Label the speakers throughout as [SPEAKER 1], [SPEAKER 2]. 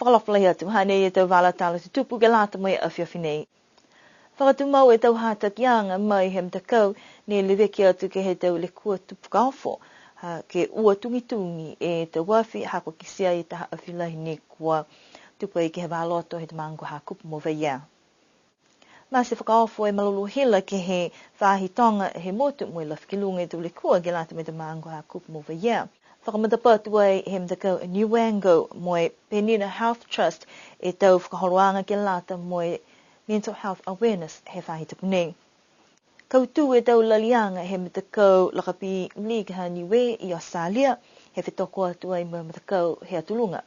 [SPEAKER 1] whakalawhala atu hane e tau wala tala te tupu ke lata mai a whiawhinei. Whakatumau e tau hata ki anga mai he mtakau ne leweki atu ke he tau le kua tupu kaofo ke ua tungitungi e te wafi hako kisia i taha awhilahi ne kua tupu e ke he waloto he te mango ha kupu mo veia. Mā se whakaofo e malulu hila ke he whahitonga he motu mo i lawhikilunga e tau le kua ke lata me te mango ha kupu mo veia. Whakamata ai he mtakau New Wango mo e Penina Health Trust e tau whakaholoanga ke lata mo e mental health awareness he whahitapu nei. Kautu e tau lalianga he mtakau lakapi League ha niwe i Australia he whetoko atu ai mo mtakau he atulunga.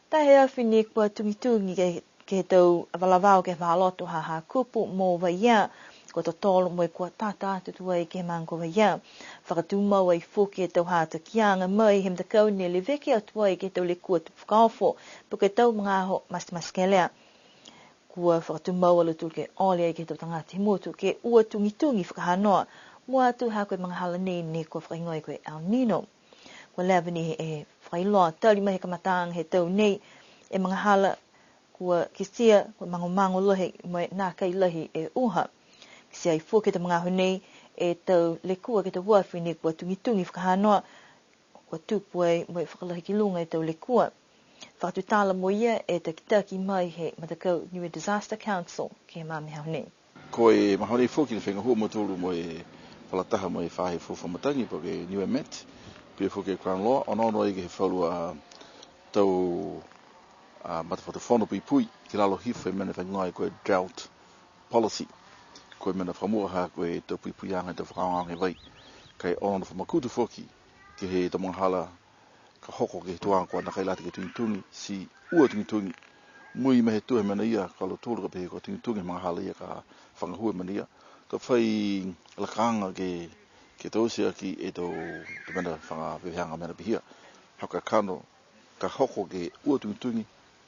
[SPEAKER 1] Ta he awhini kua tungitungi ke tau walawao ke whaloto ha kupu mo waia ko to tolo mo kua tata atu tuai ke mango waia. Whakatumau ai whoki e tau hata kianga mai he mtakau ne le veki atu ai ke tau le kua tupu kaofo puke tau mga ho maskelea. Kua whakatumau ala tu ke ole ai ke tau tangati motu ke ua tungitungi whakahanoa mua atu ha koe mga hala ne kua whakaingoi koe El Nino. Kua levani e whakailoa tali mai he kamatang he tau nei e mga hala kua kisia kua mango lahi mo nā kai lahi e uha. Kisia i whoki te mga honei e tau le kua ke tau wafi ne kua tungitungi whakahanoa kua tupu ai mo whakalahi ki lunga e tau le kua. Whakatutala mo ia e taki mai he matakau Niue Disaster Council ke mami haunei.
[SPEAKER 2] Ko e mahonei whoki na whenga hua motoro mo e whalataha mo e whahe whawhamatangi po ke Niue Met, pia whoki e Crown Law, ono i ke he whalua tau matawhatu pui pui ki lalo hifa e mena whangai koe drought policy. Koe mena whamua ha koe tau pui pui anga te whakaonga vai. Kai ono whamakutu whoki ke he tamangahala ka hoko ke tuanga kua na kai lati ke tungitungi si ua tungitungi mui me he tuhe mana ia ka lo tūruka pehe kua tungitungi mga hala ia ka whangahua mana ia ka whai lakanga ke tausia ki e tau te mena whangawewehanga mena pihia haka kano ka hoko ke ua tungitungi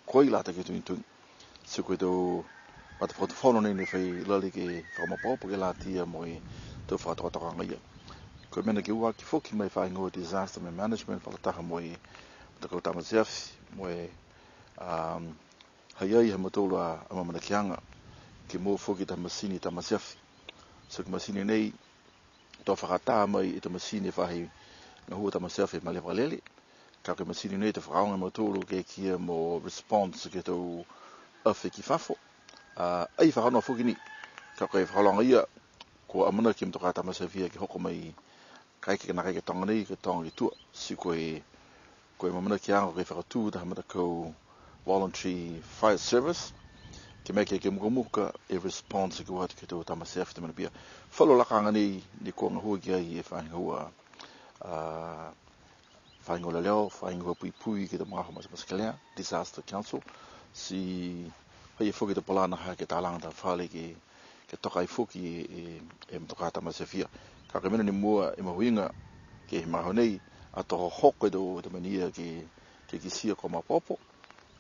[SPEAKER 2] koi lata ke tungitungi si koe tau mata whakatawhono nei ne whai lali ke whakamapopo ke lati ia mo e tau whakatawatawanga ia. Koe mena ke ua ki whoki mai whaingoa disaster management whakataha mo e takau tamaseafi mo e hai ai ha matolo a mamana kianga ke mo whoki ta masini tamaseafi. So ke masini nei tau whakataha mai i ta masini whahi ngā hua tamaseafi ma le whalele. Ka ke masini nei te whakaonga matolo ke kia mo response ke tau awhi ki whafo. Ai whakanoa whoki ni. Ka koe whakalonga ia ko amana ki mtoka tamaseafi ki hoko mai kai ke na kai ke tonga nei ke tonga ki tua si koe mamana ki anga koe whakatū ta hamata ko voluntary fire service ke meke ke muka e response ki watu ke tau tamaseafi te mana pia whalo lakanga nei ni ko ngā hua ki ai e whaingua whaingua leo whaingua pui pui ki te mga hama maskalea disaster council si hei e whuki te palana ha ke tālanga ta whale ke toka i whuki e mtoka tamaseafia. Ka ke mena ni mua e mahuinga ke he maho nei a toho hoko do te mania ke kisia ko mapopo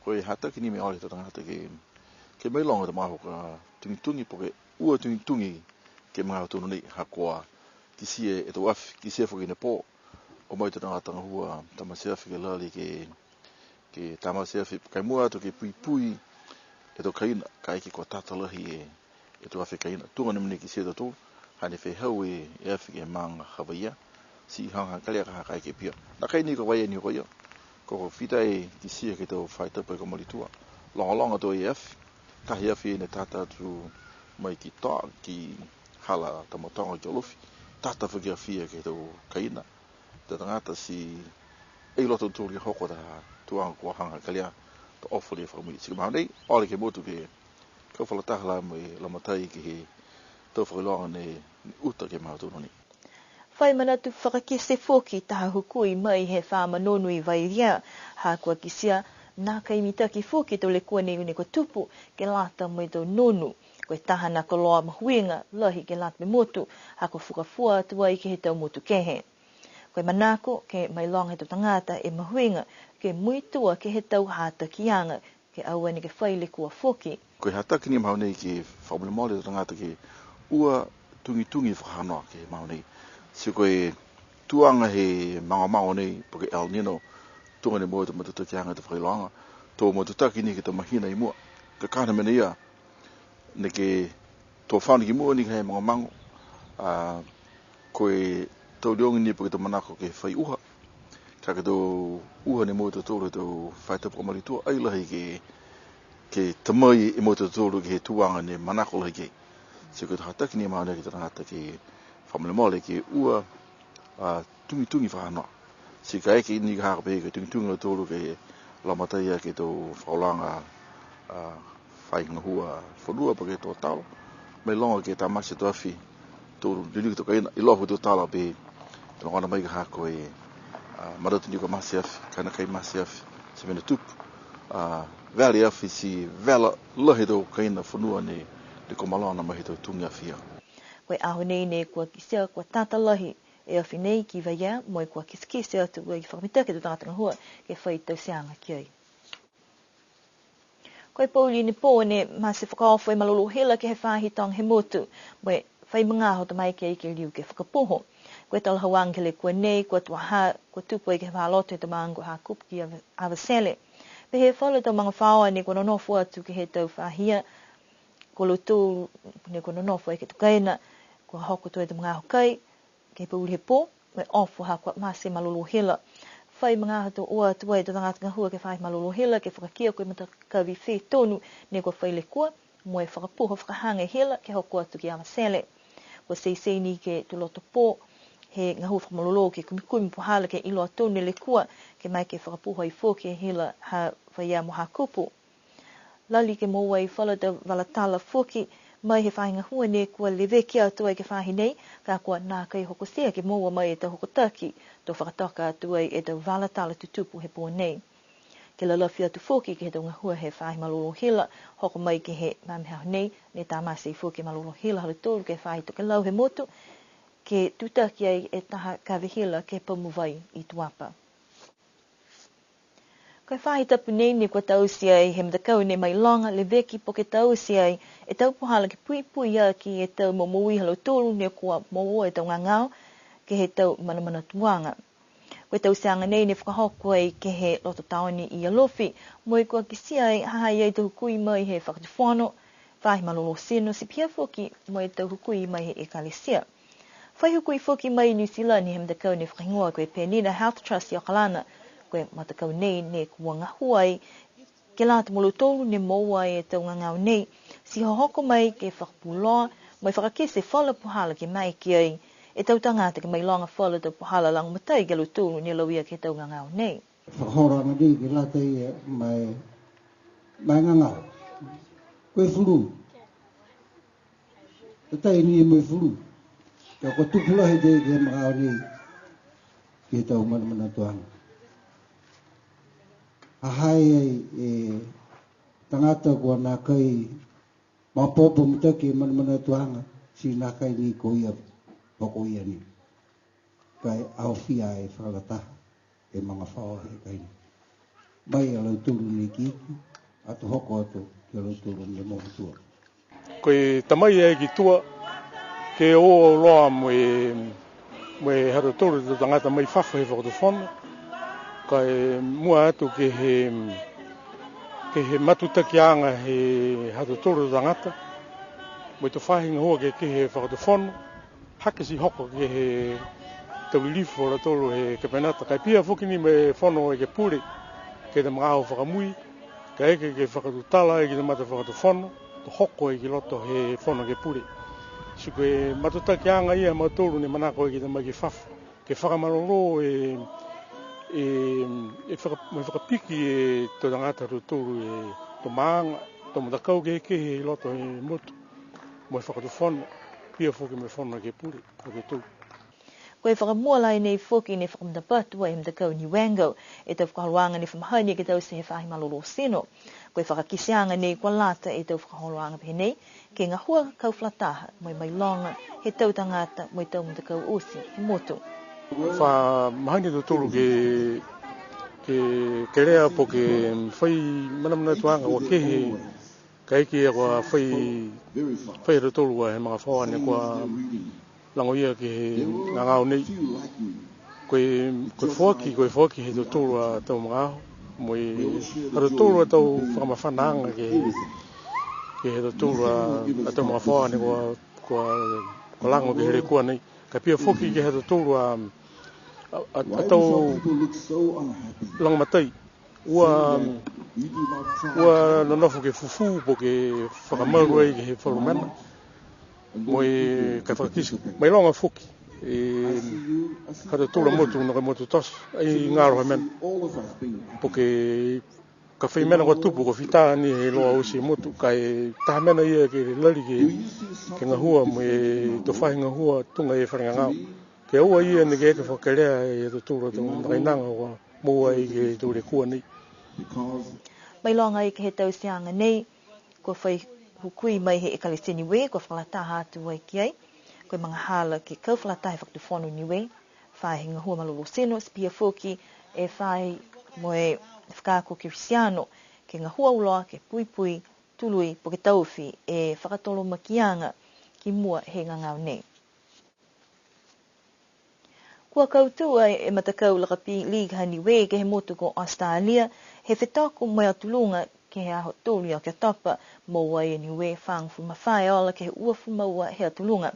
[SPEAKER 2] ko e hata ki ni me ole te tangata ke mai longa te maho ka tungitungi po ke ua tungitungi ke mga tonu nei hakoa kisia e to af kisia fo ne po o mai te tangata hua tamaseafi ke lali ke tamaseafi kai mua to ke pui pui e to kaina kai ki ko tatalahi e to afi kaina tunga ni kisia to hane fe hau e afike manga Hawaii si hanga kalia ka kai ke pia na kai ni ko wai ni ko yo ko fita e ki sia ke to fight up ko molitua longa to ef ka ia fi ne tata tu mai ki to ki hala ta motonga jolofi tata fo ke fia ke to kaina te tangata si e loto tu ri hoko da tuang ko hanga kalia to offer for me si ma nei ole ke motu ke ko fa la tahla mai la matai ki to fo lo ne uta ke ma to ni
[SPEAKER 1] Whai mana tu whakakese whoki taha hukui mai he whāma nonui vai ria ha kua kisia nā kai mitaki whoki to le kua nei une ko tupu ke lata mai tau nonu koe taha nā ko loa mahuinga lahi ke lata me motu ha ko whukafua atu ai ke he tau motu kehe. Koe manako ke mai longa he tau tangata e mahuinga ke muitua ke he tau hata kianga ke aua ni ke whai le kua whoki.
[SPEAKER 2] Koe hata ki ni maunei ke whaumile mole tau tangata ke ua tungi whakanoa ke maunei. Si koe tuanga he mango nei po ke El Nino tunga ni mo te matuta ki anga te whailoanga tō mo te taki ni ki te mahina i mua ka kāna mena ia ne ke tō whāni ki mua ni hei mga mango koe tau leongi ni pa ki te manako ke whai uha ka tō uha ni mo te tōru tō whai tapu ka maritua ai lahi ke tamai i mo te tōru ki he tuanga ni manako lahi ke se koe te hataki ni maana ki te rangata ki whamale mole ki ua tungi whahanoa. Si ka eke ni ka hakape ke tungi o tōru ke lamataia ke tō whaolanga whainga hua whanua pa ke tō talo. Mai longa ke tā masi tō awhi tōru nini ki tō kaina i lofu tō talo pe e ngana mai ka hako e maratu ni ka masi awhi, kaina kai masi awhi, se mena tupu. Vale awhi si vela lahi tō kaina whanua ni ko malona mahi tō tungi awhia.
[SPEAKER 1] Koe aho nei ne kua kisea kua tata lahi e awhi nei ki vaia moi kua kiskese atu ua ki whakamita ke tō tātanga hua ke whai tau seanga ki ai. Koe Pauli ni pō ne masi whakaofo e malolo hela ke he whāhitang he motu moi whai mga ho ta mai ke ike liu ke whakapoho. Koe tala hawang ke le kua nei kua tuaha kua tupu e ke whāloto e ta maangu ha kupu ki awasele. Pe he whalo tau mga whaoa ne kua nonofo atu ke he tau whāhia ko lutu ne ko nonofo e ke tukaina ko hoko to e te mga hokai ke Pauli he pō me ofo ha kua masi malolo hela. Whai mga hato oa tua e te tangata ngahua ke whai malolo hela ke whakakia koe mata kawi whi tonu ne kua whai le kua mo e whakapoho whakahanga hela ke hoko atu ki Amasele. Kua seisei ni ke tuloto pō he ngahua whamalolo ke kumikumi pohala ke ilo atonu le kua ke mai ke whakapoho i fō ke hela ha whai a moha kupu. Lali ke moa i whala te walatala whoki mai he whainga hua ne kua lewe ki atua i ke whahi nei ka kua nā kai hoko sea ke moa mai e te hoko taki tō whakataka atua i e te walatala tutupu he pō nei. Ke lalawhi atu whoki ke he tonga hua he whahi malolo hela hoko mai ke he mamihau nei ne tā masi i whoki malolo hela haru tōru ke whahi toke lau he motu ke tutaki ai e taha kawe hela ke pamuwai i tuapa. Kai whahi tapu nei ni kua tausi ai he mtakau ne mai longa le veki po ke tausi ai e tau pohala ke pui a ki e tau mo mui halo tōru ne kua mo e tau ngangau ke he tau manamana tuanga. Koe tausi anga nei ne whakahoko ai ke he loto taoni i alofi mo e kua kisia ai hahai ai tau hukui mai he whakatiwhano whahi malolo sino si pia whoki mo e tau hukui mai he ekalisia. Whai hukui whoki mai New Zealand ni he mtakau ne whakingoa koe Penina Health Trust i Okalana koe matakau nei ne kua ngahuai ke lata molo tōru ne moa e tau ngangau nei si hohoko mai ke whakapuloa mai whakakese whala puhala ke mai ki ai e tau tangata ke mai longa whala tau puhala lang matai ke lo tōru ne lauia ke tau ngangau nei.
[SPEAKER 3] Whakahora mani ke lata i mai ngangau. Koe furu. E tai ni mai furu. Ka kua tupulahi te ke makao nei ke tau manamana tuanga. Ahai ai tangata kua nā kai mapopo mutaki manamana tuanga si nā kai ni ko ia poko ia ni. Kai awhia e whakataha e mga whao he kai ni. Mai alau turu ni ki atu hoko atu ki alau turu ni mohu tua.
[SPEAKER 4] Koe tamai e ki tua ke o loa moe haro turu te tangata mai whawha he whakatawhana. Kai mua atu ke he matutaki anga he hatu tōru tangata. Mo te whahinga hoa ke he whakatawhana. Hake si hoko ke he taurilifu ora tōru he kepenata. Kai pia whukini me whono e ke pure ke te mga au whakamui. Ka eke ke whakatutala e ki te mata whakatawhana. To hoko e ki loto he whono ke pure. Si koe matutaki anga ia ma tōru ne manako e ki te mai ke whafu. Ke whakamaroro e whakapiki e tō tangata tōru e tō maanga, tō matakau ke he loto e motu. Mo e whakatawhana, pia whoki me whana ke puri, o ke tō.
[SPEAKER 1] Koe whakamualai nei whoki ne whakamatapatua e mtakau ni Wango e tau whakahaluanga ne whamahani ke tau se he whahi malolo sino. Koe whakakisianga nei kua lata e tau whakahaluanga pe nei, ke ngā hua kau flataha, moi mai longa, he tau tangata, moi tau mtakau osi, he motu.
[SPEAKER 4] Mahani tō tōru ke rea po ke whai manamana tuanga o ke he ka eke kua whai tō tōru he mga whawane kua langoia ke he ngangau nei koe foki he to tolu a tau mga mo haro tolu a tau whakamawhananga ke he to tolu a tau mga whaa ne ko lango ke here kua nei ka pia foki ke he to tolu a tau langmatai ua nanofu ke fufu po ke whakamauru ai ke he whalumena moi ka whakakisi mai longa foki kada tula motu na motu tos ai ngaro he men po ke ka whai mena ko tupu ko whita ni he loa usi motu kai taha mena ia ke lari ke ngahua moi to whai ngahua tunga e wharinga ngau ke ua ia ni ke whakarea e to tula to makainanga o mua i ke tule kua ni
[SPEAKER 1] mai longa i ke he tau sianga nei ko whai hukui mai he ekalisini we ko whalataha atu ai ki ai koe mga hala ke kau whalataha whakatufonu ni we whai hinga hua malolo seno spia foki e whai moe whakako ke risiano ke ngā hua uloa ke pui tului po ke tauwhi e whakatolo makianga ki mua he ngangau nei. Kua kautua e matakau lakapi League hani we ke he motu ko Australia he whetako mai atulunga ke he aho tōli o ke tapa maua e niwe whangfu mawhai ola ke he uafu maua he atulunga.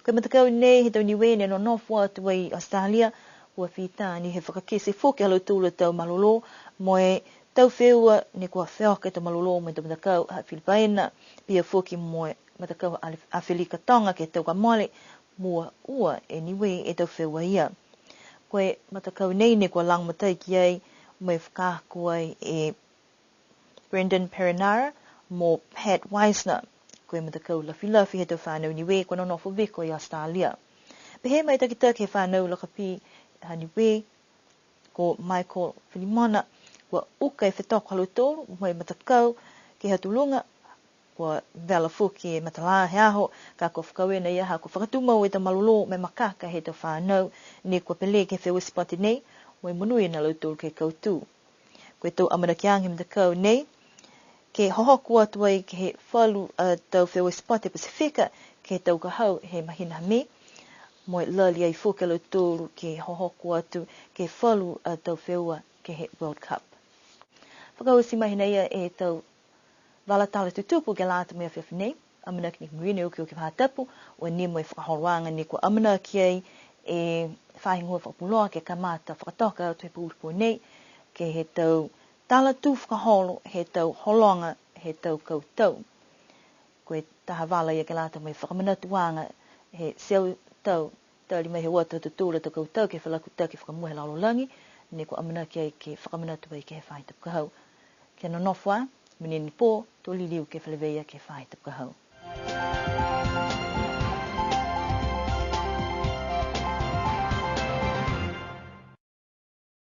[SPEAKER 1] Koe matakau nei he tau niwe ne no nofu atu ai Australia ua whitāni he whakakese whoke halo tūla tau malolo moe tau wheua ne kua wheoke tau malolo moe tau matakau a Filipaina pia whoki moe matakau a Felika Tonga ke tau ka mole mua ua e niwe e tau wheua ia. Koe matakau nei ne kua langmatai ki ai moe whakako ai e Brendan Perinara mo Pat Weisner. Koe matakau lafi he tau whanau niwe kua nonofo viko i Australia. Pehe mai takitaki he whanau lakapi hani we ko Michael Filimona kua uka e whetoko halo tōru moe matakau ke hatulunga kua vela fuki e matalā he aho ka kua whakawena ia ha kua whakatumau e ta malolo me makaka he tau whanau ne kua pele ke whewe spoti nei moe monui na lau tōru ke kautu. Koe tau amana ki angi matakau nei ke hohoku atu ai ke he whalu tau whewe spoti Pasifika ke tau kahau he mahina me moe lali ai fuke lau tōru ke hohoku atu ke whalu tau whewa ke he World Cup. Whakausi mahina ia e tau walatala tutupu ke lāta mea whiawhi nei, amana ki mwine uki o ke whātapu, o ni moe whakaholoanga ni kua amana ki ai e whahingua whakapuloa ke kamata whakatoka atu he pūrupu nei, ke he tau tala tū whakaholo, he tau holonga, he tau kautau. Koe taha wala ia ke lāta mea whakamanatuanga he seu tau tali mai he wata tutula tau kautau ke whalakuta ke whakamuhe laulolangi, ni kua amana ki ai ke whakamanatu ai ke he whaitapu kahau. Ke nonofwa, menini pō, tō liliu ke whaleweia ke whaitapu kahau.